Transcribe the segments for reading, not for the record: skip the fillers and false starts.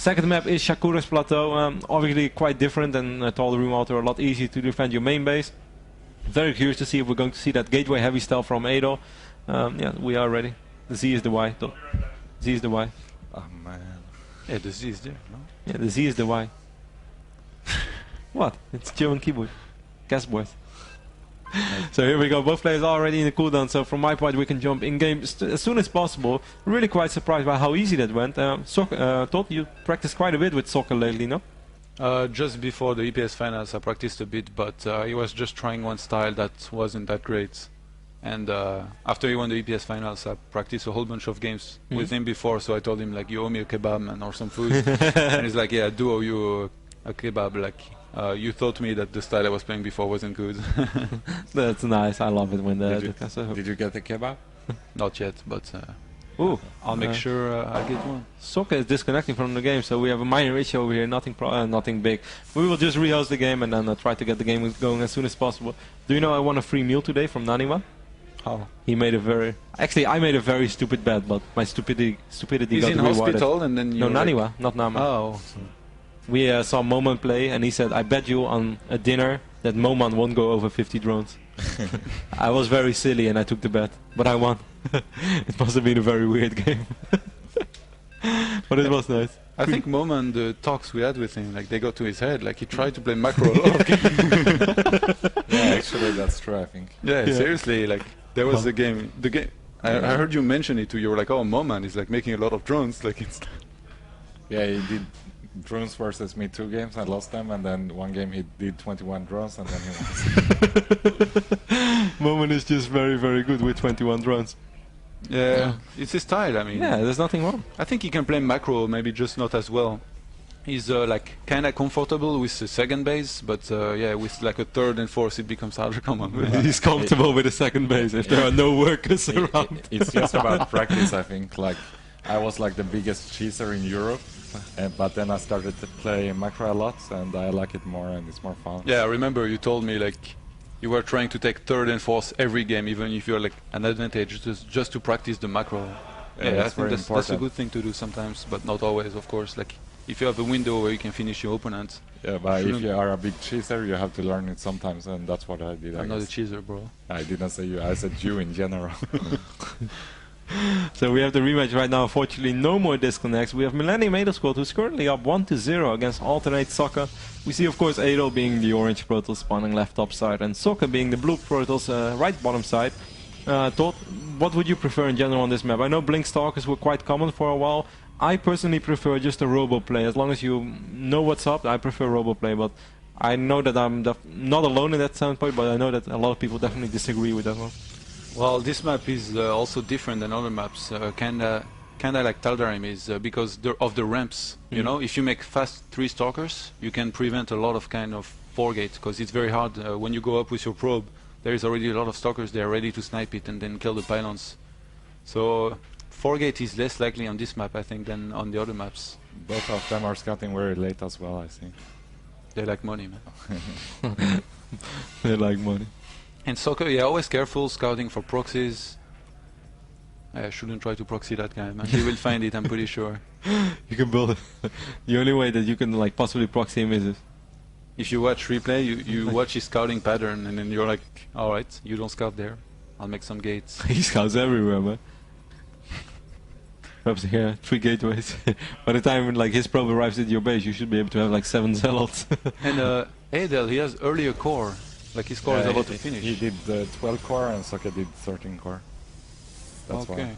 Second map is Shakura's Plateau, obviously quite different than Tall Remote, a lot easier to defend your main base. Very curious to see if we're going to see that gateway heavy stealth from Adel. Yeah, we are ready. The Z is the Y. Z is the Y. Oh man. Yeah, the Z is there, no? Yeah, the Z is the Y. What? It's German keyboard. Guess boys. So here we go, both players are already in the cooldown, so from my point we can jump in game as soon as possible. Really quite surprised by how easy that went. Todd, you practiced quite a bit with soccer lately, no? Just before the EPS finals I practiced a bit, but he was just trying one style that wasn't that great. And after he won the EPS finals I practiced a whole bunch of games with him before, so I told him like, you owe me a kebab man or some food. And he's like, yeah, I do owe you a kebab, like you taught me that the style I was playing before wasn't good. That's nice, I love it when Did you get the kebab? Not yet, but I'll make sure I get one. Soccer is disconnecting from the game, so we have a minor issue over here, nothing big. We will just rehost the game and then try to get the game going as soon as possible. Do you know I won a free meal today from Naniwa? How? He made a very... Actually, I made a very stupid bet, but my stupidity He's got in rewarded. hospital and then you... No, Naniwa, not Nama. Oh. We saw Moman play and he said, I bet you on a dinner that Moman won't go over 50 drones. I was very silly and I took the bet, but I won. It must have been a very weird game. But it was nice. I think Moman, the talks we had with him, like they got to his head, like he tried to play macro a lot. Yeah, actually that's true, I think. Yeah, seriously, like there was a game, I heard you mention it too, you were like, oh, Moman is like making a lot of drones, like it's... Yeah, he did drones versus me 2 games, I lost them, and then 1 game he did 21 drones and then he won. Moman is just very, very good with 21 drones. Yeah, it's his style, I mean. Yeah, there's nothing wrong. I think he can play macro, maybe just not as well. He's like kinda comfortable with the second base, but yeah, with like a third and fourth it becomes harder to come on with. He's comfortable with the second base if there are no workers around. It's just about practice, I think. Like, I was like the biggest cheeser in Europe, but then I started to play macro a lot and I like it more and it's more fun. Yeah, I remember you told me like you were trying to take third and fourth every game, even if you're like an advantage, just to practice the macro. Yeah, I think that's a good thing to do sometimes, but not always, of course. Like if you have a window where you can finish your opponent. Yeah, but if you are a big cheeser, you have to learn it sometimes, and that's what I did. I'm not a cheeser, bro. I didn't say you. I said you in general. So we have the rematch right now. Unfortunately, no more disconnects. We have Mill.Adelscott, who's currently up 1-0 against aTn.Socke. We see, of course, Adel being the orange Protoss spawning left top side, and Socke being the blue Protoss right bottom side. Todd, what would you prefer in general on this map? I know Blink Stalkers were quite common for a while. I personally prefer just a robo play. As long as you know what's up, I prefer robo play. But I know that I'm not alone in that standpoint, but I know that a lot of people definitely disagree with that one. Well, this map is also different than other maps. Kinda like Tal'Darim is because of the ramps. You know, if you make fast 3 stalkers, you can prevent a lot of kind of 4-gate, because it's very hard when you go up with your probe. There is already a lot of stalkers there ready to snipe it and then kill the pylons. So 4-gate is less likely on this map, I think, than on the other maps. Both of them are scouting very late as well, I think. They like money, man. They like money. And Soccer, yeah, always careful scouting for proxies. I shouldn't try to proxy that guy, man. He will find it, I'm pretty sure. You can build it. The only way that you can like possibly proxy him is if you watch replay, you watch his scouting pattern, and then you're like, alright, you don't scout there. I'll make some gates. He scouts everywhere, man. Perhaps here, 3 gateways. By the time like his probe arrives at your base, you should be able to have like 7 zealots. And Adel, he has earlier core. Like his core is about to finish. He did 12 core and Socke did 13 core. That's why.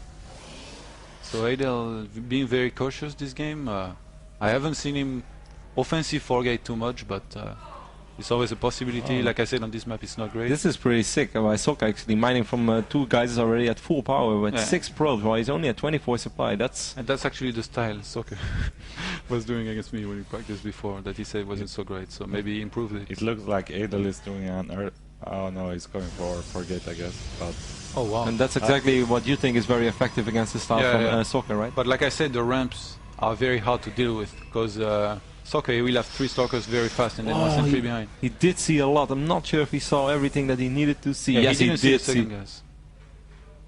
So Adel being very cautious this game. I haven't seen him offensive 4-gate too much, but it's always a possibility. Like I said, on this map it's not great. This is pretty sick. Socke actually mining from 2 guys already at full power with 6 probes, while he's only at 24 supply. And that's actually the style Socke was doing against me when we practiced before, that he said wasn't so great, so maybe he improved it. It looks like Adel is doing an oh no, he's going for 4-gate, I guess. But oh wow. And that's exactly what you think is very effective against the style from Socke, right? But like I said, the ramps are very hard to deal with, because Socke will have 3 stalkers very fast and then 1 sentry behind. He did see a lot. I'm not sure if he saw everything that he needed to see. Yeah, yes, he did see.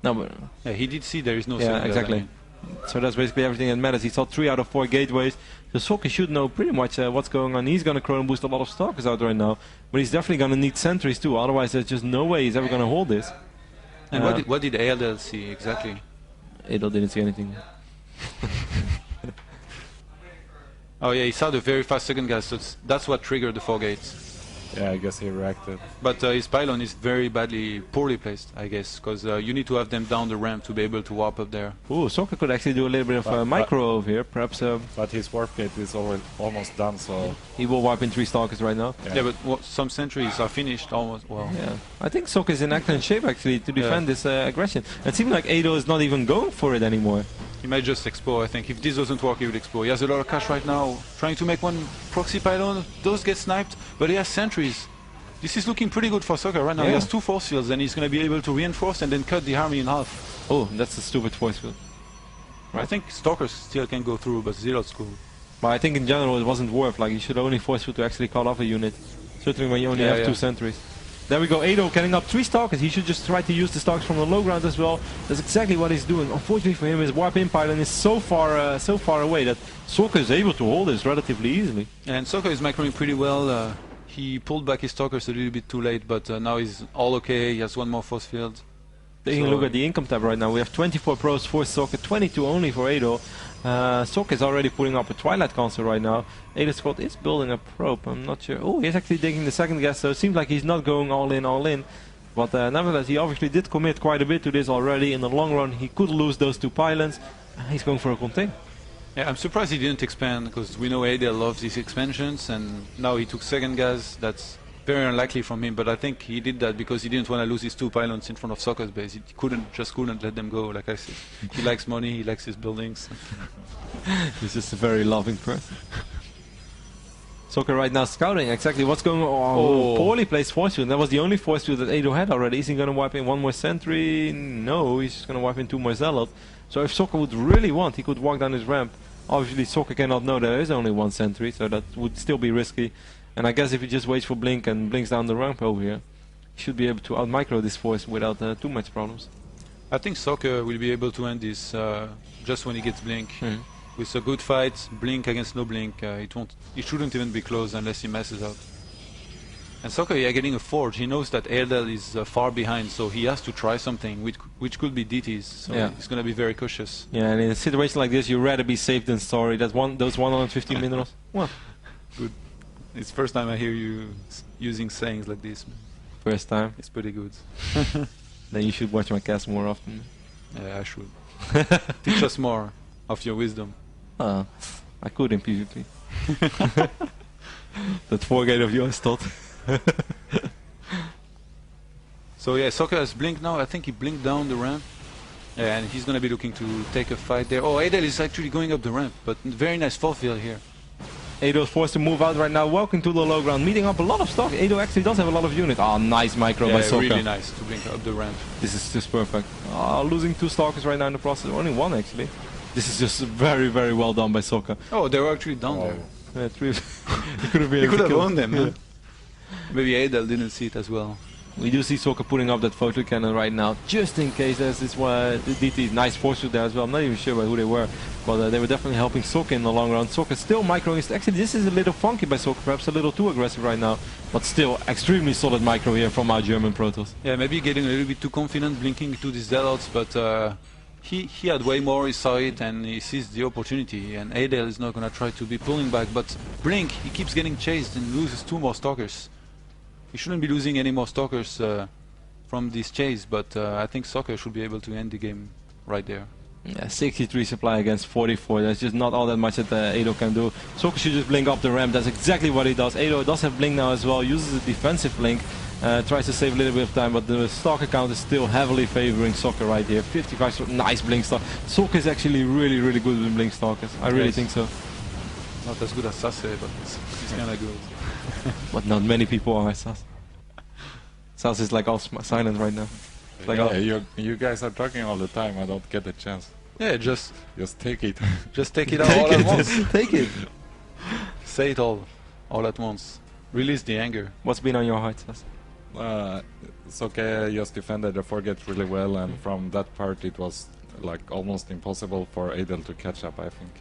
No, but yeah, he did see there is no yeah, second exactly. guy, So that's basically everything that matters. He saw 3 out of 4 gateways. So Socke should know pretty much what's going on. He's going to chrono boost a lot of stalkers out right now. But he's definitely going to need sentries too. Otherwise there's just no way he's ever going to hold this. And what did ALL see exactly? Adel didn't see anything. Oh yeah, he saw the very fast second gas, so that's what triggered the 4 gates. Yeah, I guess he reacted. But his pylon is very poorly placed, I guess, because you need to have them down the ramp to be able to warp up there. Ooh, Socke could actually do a little bit of micro over here, perhaps. But his warp gate is almost done, so... He will wipe in 3 stalkers right now. Yeah, but some sentries are finished almost, well... Yeah, I think Socke is in excellent shape actually to defend this aggression. It seems like Adel is not even going for it anymore. He might just explore, I think. If this doesn't work, he would explore. He has a lot of cash right now, trying to make one proxy pylon. Those get sniped, but he has sentries. This is looking pretty good for Socke right now. He has 2 force fields, and he's going to be able to reinforce and then cut the army in half. Oh, that's a stupid force field. Right. I think stalkers still can go through, but Zealot's cool. But I think in general it wasn't worth. Like, you should only force field to actually cut off a unit. Certainly when you only have 2 sentries. There we go, Adel getting up 3 stalkers. He should just try to use the stalkers from the low ground as well. That's exactly what he's doing. Unfortunately for him, his warp in pylon is so far away that Socke is able to hold this relatively easily. And Socke is microing pretty well. He pulled back his stalkers a little bit too late, but now he's all okay. He has 1 more force field. Taking a look at the income tab right now, we have 24 pros for Socke, 22 only for Adel. Socke is already putting up a Twilight console right now. Mill.Adelscott is building a probe, I'm not sure. Oh, he's actually taking the second gas, so it seems like he's not going all in. But nevertheless, he obviously did commit quite a bit to this already. In the long run, he could lose those 2 pylons. He's going for a contain. Yeah, I'm surprised he didn't expand, because we know Adel loves these expansions, and now he took second gas. That's very unlikely from him, but I think he did that because he didn't want to lose his 2 pylons in front of Soccer's base. He just couldn't let them go, like I said. He likes money, he likes his buildings. He's just a very loving person. Socke right now scouting exactly what's going on. Oh. Poorly placed force field. That was the only force field that Adel had already. Is he going to wipe in 1 more sentry? No, he's just going to wipe in 2 more zealot. So if Socke would really want, he could walk down his ramp. Obviously Socke cannot know there is only 1 sentry, so that would still be risky. And I guess if he just waits for Blink and blinks down the ramp over here, he should be able to out-micro this force without too much problems. I think Socke will be able to end this just when he gets Blink. With a good fight, Blink against no Blink, it shouldn't even be close unless he messes up. And Socke getting a forge, he knows that ALL is far behind, so he has to try something, which could be DTs, so he's going to be very cautious. Yeah, and in a situation like this, you'd rather be safe than sorry. That's those 150 minerals. Well, good. It's the first time I hear you using sayings like this. First time? It's pretty good. Then you should watch my cast more often. Yeah, I should. Teach us more of your wisdom. I could in PvP. That 4-gate of yours, Todd. So yeah, Socke has blinked now. I think he blinked down the ramp. And he's going to be looking to take a fight there. Oh, Adel is actually going up the ramp, but very nice fall field here. Adel is forced to move out right now, walking to the low ground, meeting up a lot of stock. Adel actually does have a lot of units. Oh, nice micro by Socke. Really nice to blink up the ramp. This is just perfect. Losing 2 stalkers right now in the process. Only 1 actually. This is just very, very well done by Socke. Oh, they were actually down there. Yeah, 3. He could have won them. Yeah. Maybe Adel didn't see it as well. We do see Socke putting up that photo cannon right now, just in case there's this DT. Nice force field there as well. I'm not even sure about who they were, but they were definitely helping Socke in the long run. Socke still microing. Actually, this is a little funky by Socke, perhaps a little too aggressive right now, but still extremely solid micro here from our German Protoss. Yeah, maybe getting a little bit too confident, blinking to the Zealots, but he had way more, he saw it, and he sees the opportunity, and Adel is not going to try to be pulling back, but Blink, he keeps getting chased and loses 2 more stalkers. He shouldn't be losing any more stalkers from this chase, but I think Socke should be able to end the game right there. Yeah, 63 supply against 44. There's just not all that much that Adel can do. Socke should just blink up the ramp. That's exactly what he does. Adel does have blink now as well. Uses a defensive blink. Tries to save a little bit of time, but the stalker count is still heavily favoring Socke right here. 55, so nice blink stalk. Socke is actually really, really good with blink stalkers. I really think so. Not as good as Sasse, but he's kind of good. But not many people are Sasse. Sasse is like all silent right now. Like you guys are talking all the time. I don't get a chance. Yeah, just take it. Just take it all at once. Take it. Say it all at once. Release the anger. What's been on your heart, Sasse? Socke just defended the 4-gate really well, and from that part it was like almost impossible for Adel to catch up, I think.